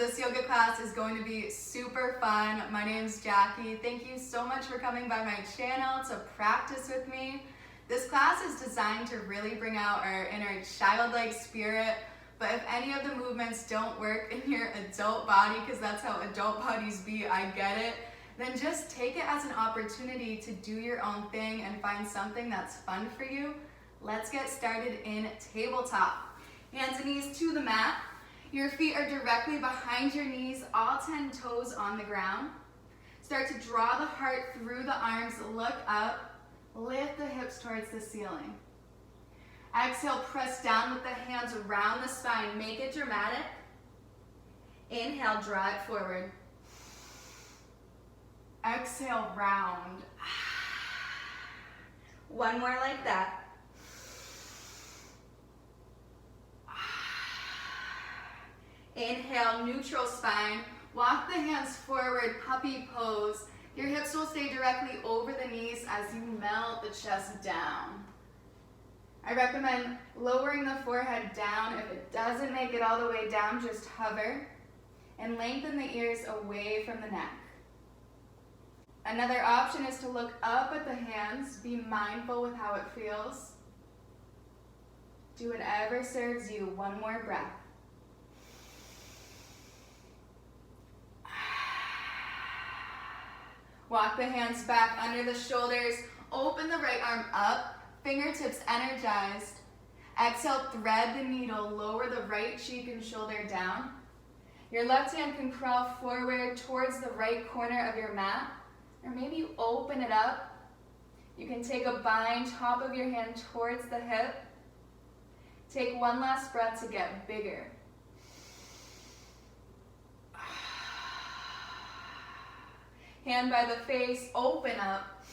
this yoga class is going to be super fun. My name's Jackie. Thank you so much for coming by my channel to practice with me. This class is designed to really bring out our inner childlike spirit, but if any of the movements don't work in your adult body, because that's how adult bodies be, I get it, then just take it as an opportunity to do your own thing and find something that's fun for you. Let's get started in tabletop. Hands and knees to the mat. Your feet are directly behind your knees, all 10 toes on the ground. Start to draw the heart through the arms, look up, lift the hips towards the ceiling. Exhale, press down with the hands around the spine, make it dramatic. Inhale, draw it forward. Exhale, round. One more like that. Inhale, neutral spine. Walk the hands forward, puppy pose. Your hips will stay directly over the knees as you melt the chest down. I recommend lowering the forehead down. If it doesn't make it all the way down, just hover and lengthen the ears away from the neck. Another option is to look up at the hands. Be mindful with how it feels. Do whatever serves you. One more breath. Walk the hands back under the shoulders. Open the right arm up. Fingertips energized. Exhale, thread the needle. Lower the right cheek and shoulder down. Your left hand can crawl forward towards the right corner of your mat. Or maybe you open it up. You can take a bind, top of your hand towards the hip. Take one last breath to get bigger. Hand by the face, open up.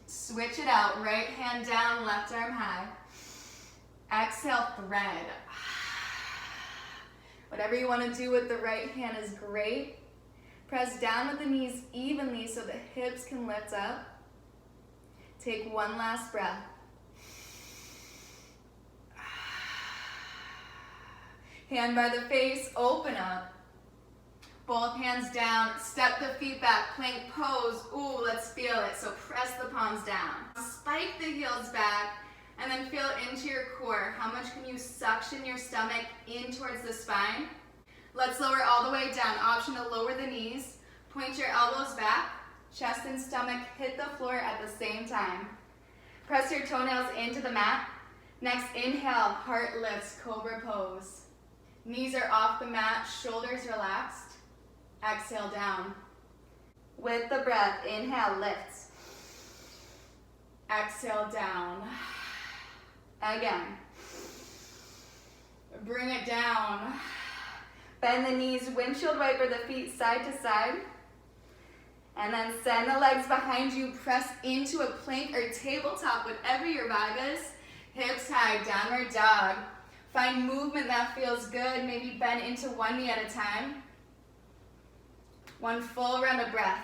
Switch it out, right hand down, left arm high. Exhale, thread. Whatever you want to do with the right hand is great. Press down with the knees evenly so the hips can lift up. Take one last breath. Hand by the face, open up. Both hands down, step the feet back, plank pose. Ooh, let's feel it. So press the palms down. Spike the heels back and then feel into your core. How much can you suction your stomach in towards the spine? Let's lower all the way down. Option to lower the knees. Point your elbows back. Chest and stomach hit the floor at the same time. Press your toenails into the mat. Next, inhale, heart lifts, cobra pose. Knees are off the mat, shoulders relaxed. Exhale down. With the breath, inhale, lift. Exhale down. Again. Bring it down. Bend the knees, windshield wiper the feet side to side. And then send the legs behind you, press into a plank or tabletop, whatever your vibe is. Hips high, downward dog. Find movement that feels good, maybe bend into one knee at a time. One full round of breath.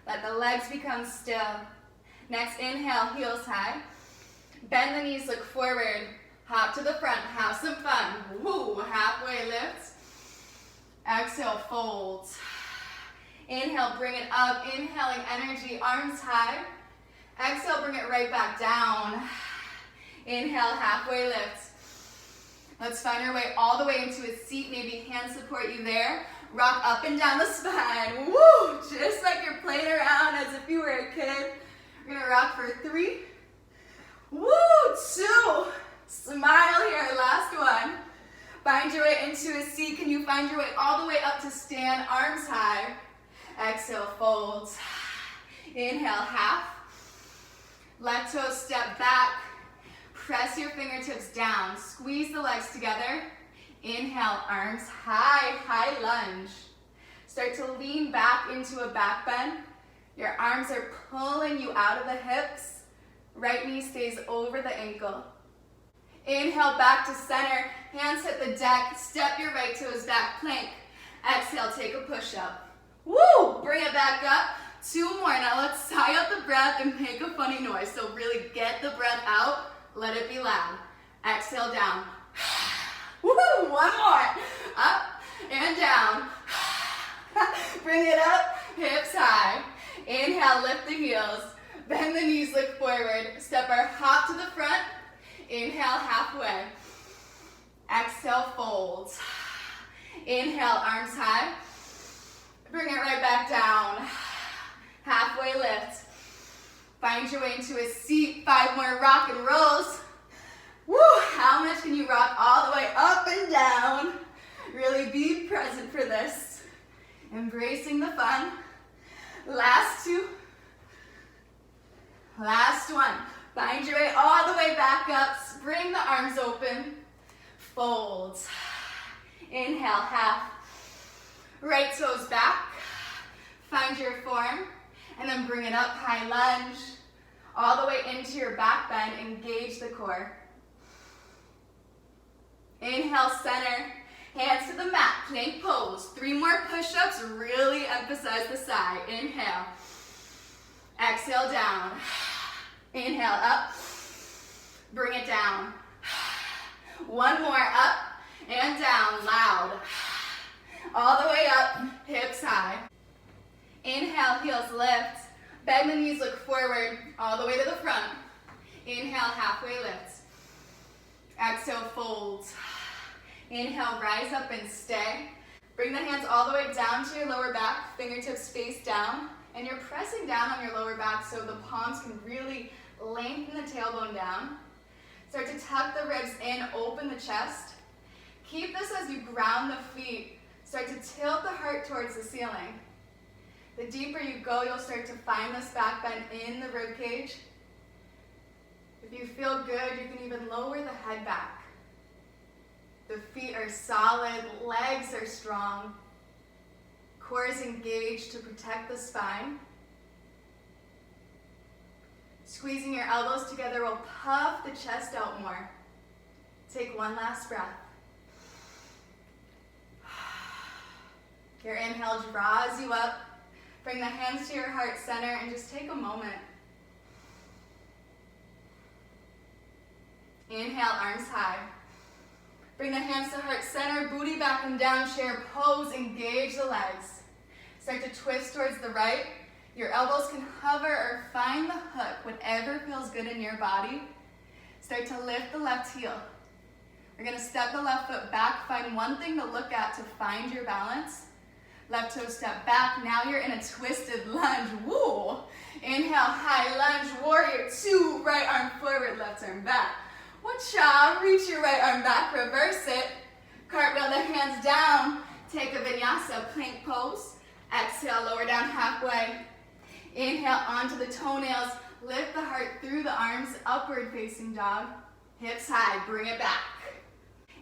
Let the legs become still. Next, inhale, heels high. Bend the knees, look forward. Hop to the front, have some fun. Woo, halfway lift. Exhale, fold. Inhale, bring it up. Inhaling energy, arms high. Exhale, bring it right back down. Inhale, halfway lift. Let's find our way all the way into a seat. Maybe hands support you there. Rock up and down the spine. Woo! Just like you're playing around as if you were a kid. We're gonna rock for 3. Woo! 2. Smile here, last one. Find your way into a seat. Can you find your way all the way up to stand? Arms high. Exhale, fold. Inhale, half. Left toe step back. Press your fingertips down. Squeeze the legs together. Inhale, arms high, high lunge. Start to lean back into a back bend. Your arms are pulling you out of the hips. Right knee stays over the ankle. Inhale, back to center. Hands hit the deck. Step your right toes back, plank. Exhale, take a push-up. Woo! Bring it back up. 2 more. Now let's sigh out the breath and make a funny noise. So really get the breath out. Let it be loud. Exhale down. Woo, one more. Up and down. Bring it up, hips high. Inhale, lift the heels. Bend the knees, look forward. Step our hop to the front. Inhale, halfway. Exhale, fold. Inhale, arms high. Bring it right back down. Halfway lift. Find your way into a seat. 5 more rock and rolls. Woo! How much can you rock all the way up and down? Really be present for this. Embracing the fun. Last 2. Last one. Find your way all the way back up. Bring the arms open. Fold. Inhale, half. Right toes back. Find your form. And then bring it up, high lunge. All the way into your back bend. Engage the core. Inhale, center. Hands to the mat, plank pose. 3 more push-ups, really emphasize the side. Inhale. Exhale, down. Inhale, up. Bring it down. 1 more, up and down, loud. All the way up, hips high. Inhale, heels lift. Bend the knees, look forward, all the way to the front. Inhale, halfway lift. Exhale, fold. Inhale, rise up and stay. Bring the hands all the way down to your lower back, fingertips face down, and you're pressing down on your lower back so the palms can really lengthen the tailbone down. Start to tuck the ribs in, open the chest. Keep this as you ground the feet. Start to tilt the heart towards the ceiling. The deeper you go, you'll start to find this back bend in the rib cage. If you feel good, you can even lower the head back. The feet are solid, legs are strong. Core is engaged to protect the spine. Squeezing your elbows together will puff the chest out more. Take 1 last breath. Your inhale draws you up. Bring the hands to your heart center and just take a moment. Inhale, arms high. Bring the hands to heart center, booty back and down, chair pose, engage the legs. Start to twist towards the right. Your elbows can hover or find the hook, whatever feels good in your body. Start to lift the left heel. We're gonna step the left foot back, find one thing to look at to find your balance. Left toe step back, now you're in a twisted lunge, woo! Inhale, high lunge, warrior 2, right arm forward, left arm back. Wacha, reach your right arm back, reverse it. Cartwheel the hands down, take a vinyasa, plank pose. Exhale, lower down halfway. Inhale, onto the toenails, lift the heart through the arms, upward facing dog. Hips high, bring it back.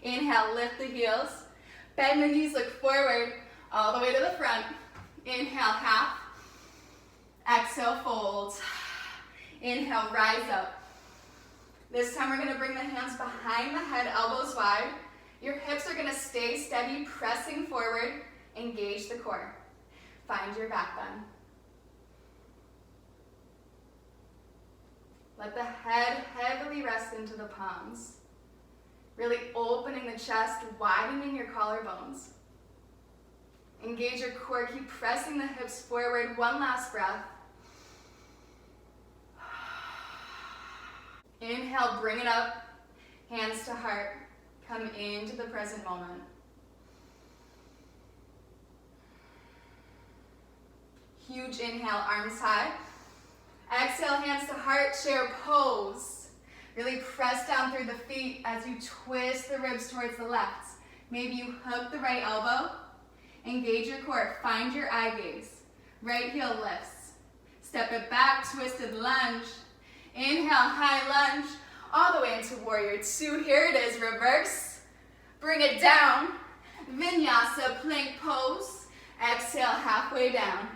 Inhale, lift the heels. Bend the knees, look forward, all the way to the front. Inhale, half. Exhale, fold. Inhale, rise up. This time we're going to bring the hands behind the head, elbows wide. Your hips are going to stay steady, pressing forward. Engage the core. Find your back bend. Let the head heavily rest into the palms. Really opening the chest, widening your collarbones. Engage your core, keep pressing the hips forward. 1 last breath. Inhale, bring it up, hands to heart. Come into the present moment. Huge inhale, arms high. Exhale, hands to heart, chair pose. Really press down through the feet as you twist the ribs towards the left. Maybe you hook the right elbow. Engage your core, find your eye gaze. Right heel lifts. Step it back, twisted lunge. Inhale, high lunge, all the way into warrior 2. Here it is, reverse. Bring it down. Vinyasa, plank pose. Exhale, halfway down.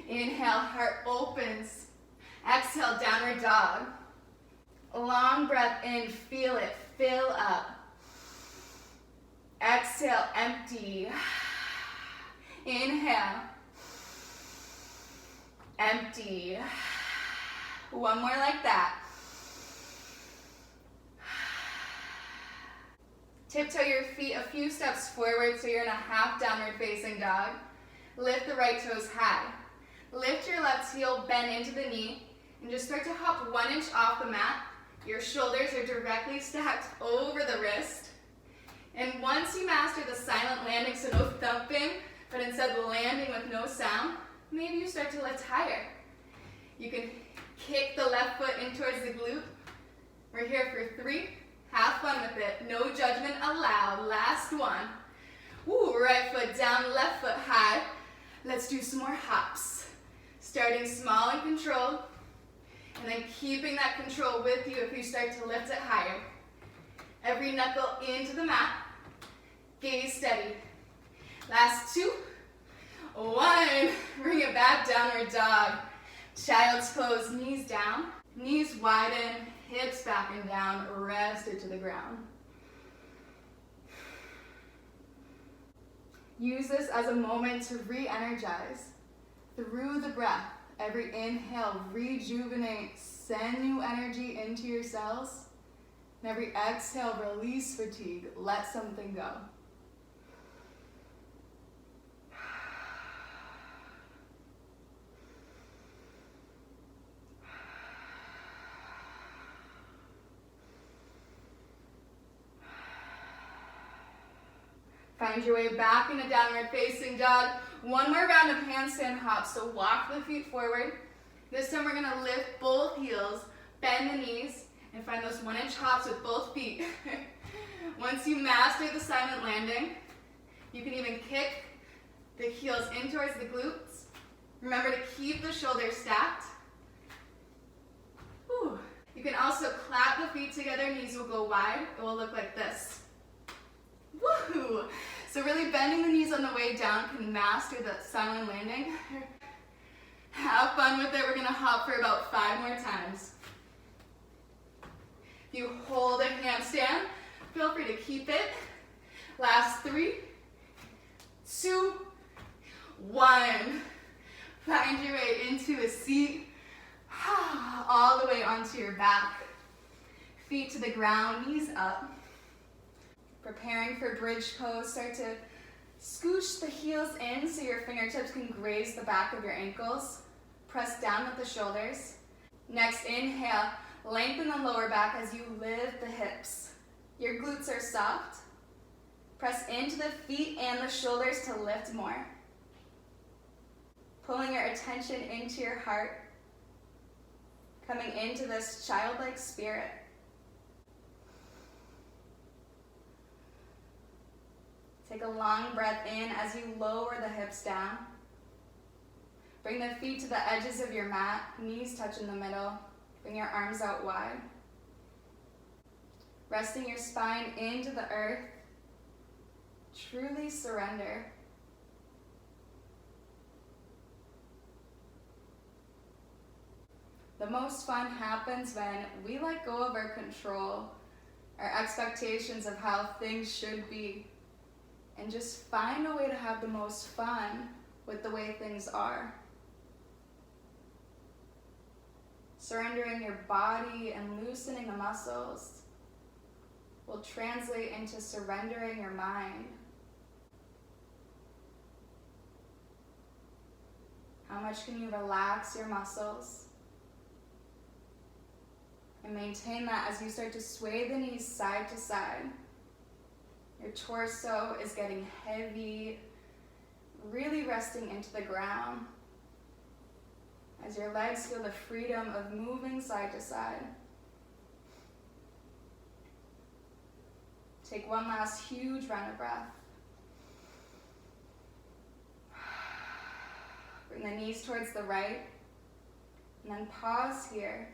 Inhale, heart opens. Exhale, downward dog. Long breath in, feel it, fill up. Exhale, empty. Inhale. Empty. 1 more like that. Tiptoe your feet a few steps forward so you're in a half downward facing dog. Lift the right toes high. Lift your left heel, bend into the knee, and just start to hop 1 inch off the mat. Your shoulders are directly stacked over the wrist. And once you master the silent landing, so no thumping, but instead landing with no sound, maybe you start to lift higher. You can kick the left foot in towards the glute. We're here for 3. Have fun with it. No judgment allowed. Last one. Woo, right foot down, left foot high. Let's do some more hops. Starting small and controlled, and then keeping that control with you if you start to lift it higher. Every knuckle into the mat. Gaze steady. Last 2. 1. Bring it back, downward dog. Child's pose, knees down. Knees widen, hips back and down, rested to the ground. Use this as a moment to re-energize through the breath. Every inhale, rejuvenate, send new energy into your cells. And every exhale, release fatigue, let something go. Find your way back into downward facing dog. One more round of handstand hops. So walk the feet forward. This time we're gonna lift both heels, bend the knees, and find those 1 inch hops with both feet. Once you master the silent landing, you can even kick the heels in towards the glutes. Remember to keep the shoulders stacked. Whew. You can also clap the feet together, knees will go wide. It will look like this. Woohoo! So really bending the knees on the way down can master that silent landing. Have fun with it. We're gonna hop for about 5 more times. If you hold a handstand, feel free to keep it. Last 3, 2, 1. Find your way into a seat, all the way onto your back. Feet to the ground, knees up. Preparing for bridge pose, start to scooch the heels in so your fingertips can graze the back of your ankles. Press down with the shoulders. Next, inhale, lengthen the lower back as you lift the hips. Your glutes are soft. Press into the feet and the shoulders to lift more. Pulling your attention into your heart. Coming into this childlike spirit. Take a long breath in as you lower the hips down. Bring the feet to the edges of your mat, knees touch in the middle. Bring your arms out wide. Resting your spine into the earth. Truly surrender. The most fun happens when we let go of our control, our expectations of how things should be, and just find a way to have the most fun with the way things are. Surrendering your body and loosening the muscles will translate into surrendering your mind. How much can you relax your muscles? And maintain that as you start to sway the knees side to side. Your torso is getting heavy, really resting into the ground as your legs feel the freedom of moving side to side. Take one last huge round of breath. Bring the knees towards the right, and then pause here.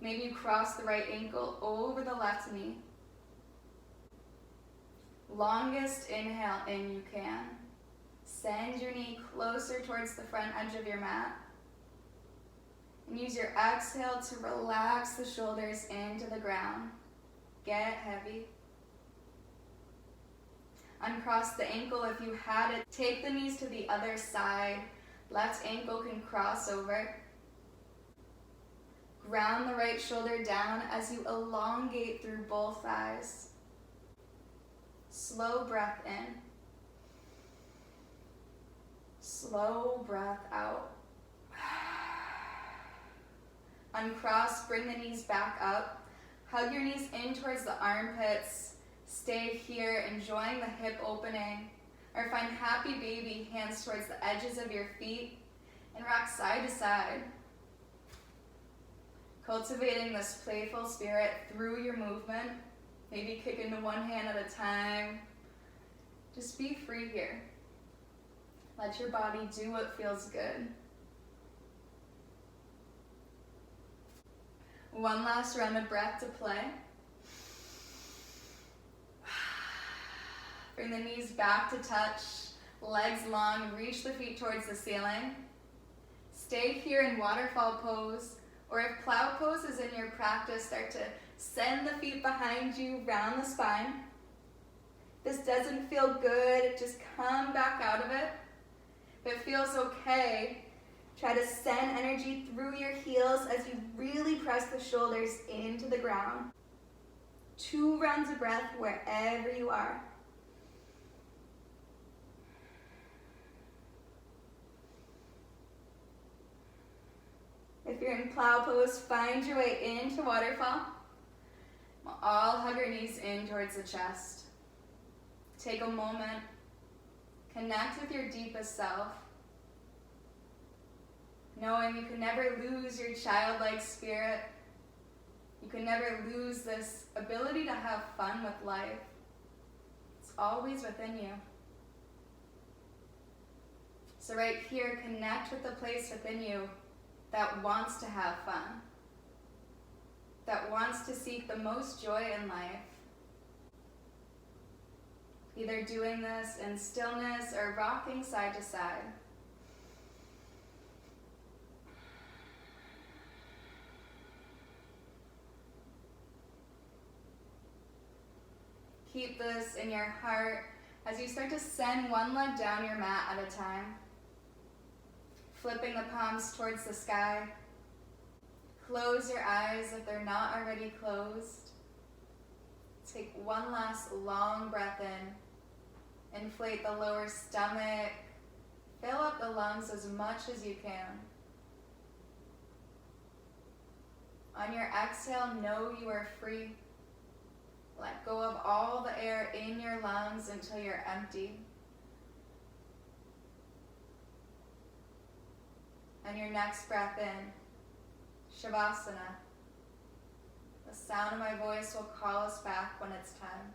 Maybe you cross the right ankle over the left knee. Longest inhale in you can. Send your knee closer towards the front edge of your mat. And use your exhale to relax the shoulders into the ground. Get heavy. Uncross the ankle if you had it. Take the knees to the other side. Left ankle can cross over. Ground the right shoulder down as you elongate through both thighs. Slow breath in. Slow breath out. Uncross, bring the knees back up. Hug your knees in towards the armpits. Stay here, enjoying the hip opening. Or find happy baby, hands towards the edges of your feet, and rock side to side. Cultivating this playful spirit through your movement. Maybe kick into one hand at a time. Just be free here. Let your body do what feels good. One last round of breath to play. Bring the knees back to touch, legs long, reach the feet towards the ceiling. Stay here in waterfall pose, or if plow pose is in your practice, start to send the feet behind you, round the spine. If this doesn't feel good, just come back out of it. If it feels okay, try to send energy through your heels as you really press the shoulders into the ground. 2 rounds of breath wherever you are. If you're in plow pose, find your way into waterfall. We'll all hug our knees in towards the chest. Take a moment. Connect with your deepest self. Knowing you can never lose your childlike spirit. You can never lose this ability to have fun with life. It's always within you. So right here, connect with the place within you that wants to have fun, that wants to seek the most joy in life. Either doing this in stillness or rocking side to side. Keep this in your heart as you start to send one leg down your mat at a time. Flipping the palms towards the sky. Close your eyes if they're not already closed. Take one last long breath in. Inflate the lower stomach. Fill up the lungs as much as you can. On your exhale, know you are free. Let go of all the air in your lungs until you're empty. And your next breath in, Shavasana. The sound of my voice will call us back when it's time.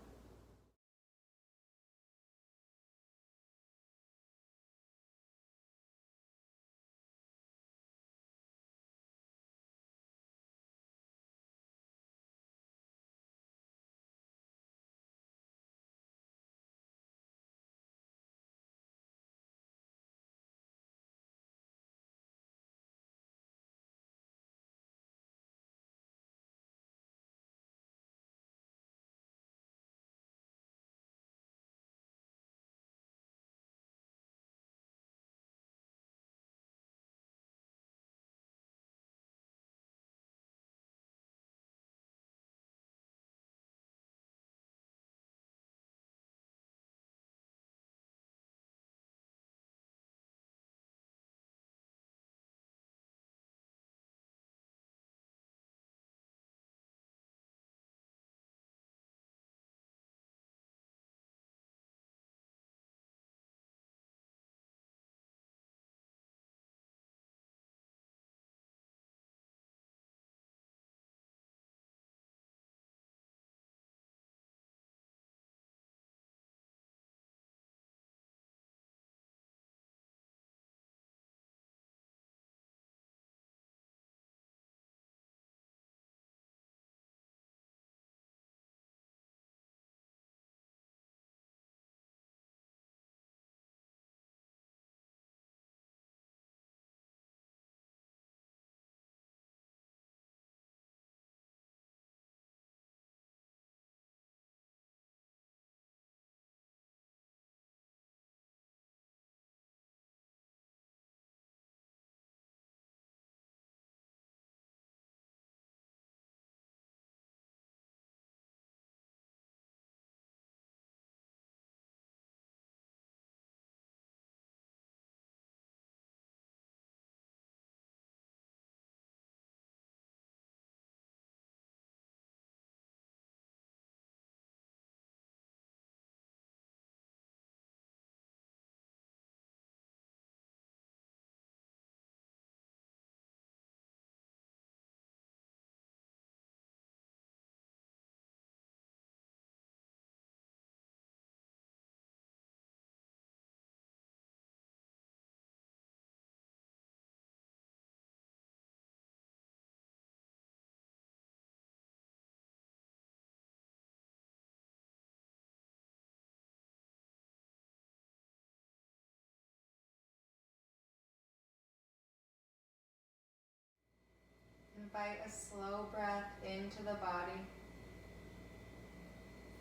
Invite a slow breath into the body.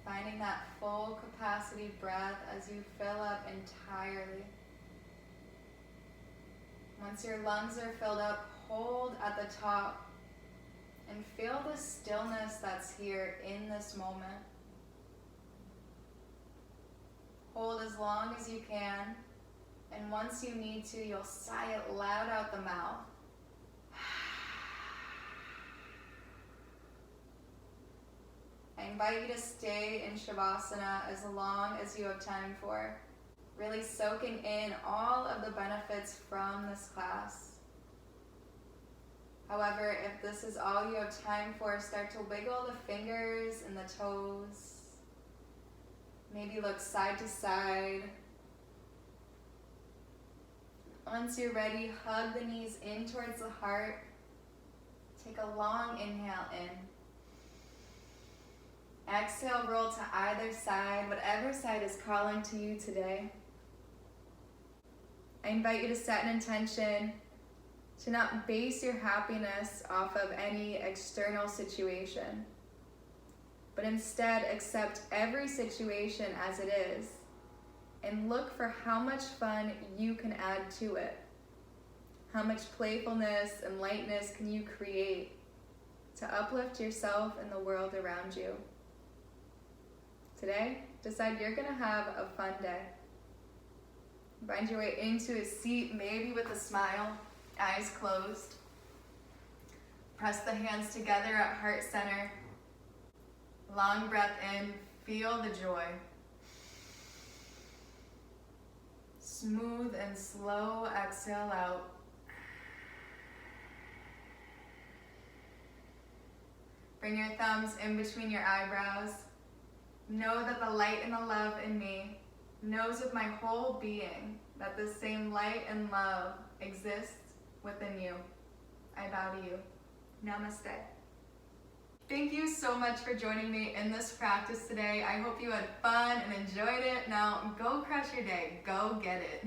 Finding that full capacity breath as you fill up entirely. Once your lungs are filled up, hold at the top and feel the stillness that's here in this moment. Hold as long as you can, and once you need to, you'll sigh it loud out the mouth. I invite you to stay in Shavasana as long as you have time for, really soaking in all of the benefits from this class. However, if this is all you have time for, start to wiggle the fingers and the toes. Maybe look side to side. Once you're ready, hug the knees in towards the heart. Take a long inhale in. Exhale, roll to either side, whatever side is calling to you today. I invite you to set an intention to not base your happiness off of any external situation, but instead accept every situation as it is and look for how much fun you can add to it. How much playfulness and lightness can you create to uplift yourself and the world around you? Today, decide you're gonna have a fun day. Find your way into a seat, maybe with a smile, eyes closed. Press the hands together at heart center. Long breath in, feel the joy. Smooth and slow exhale out. Bring your thumbs in between your eyebrows. Know that the light and the love in me knows with my whole being that the same light and love exists within you. I bow to you. Namaste. Thank you so much for joining me in this practice today. I hope you had fun and enjoyed it. Now go crush your day. Go get it.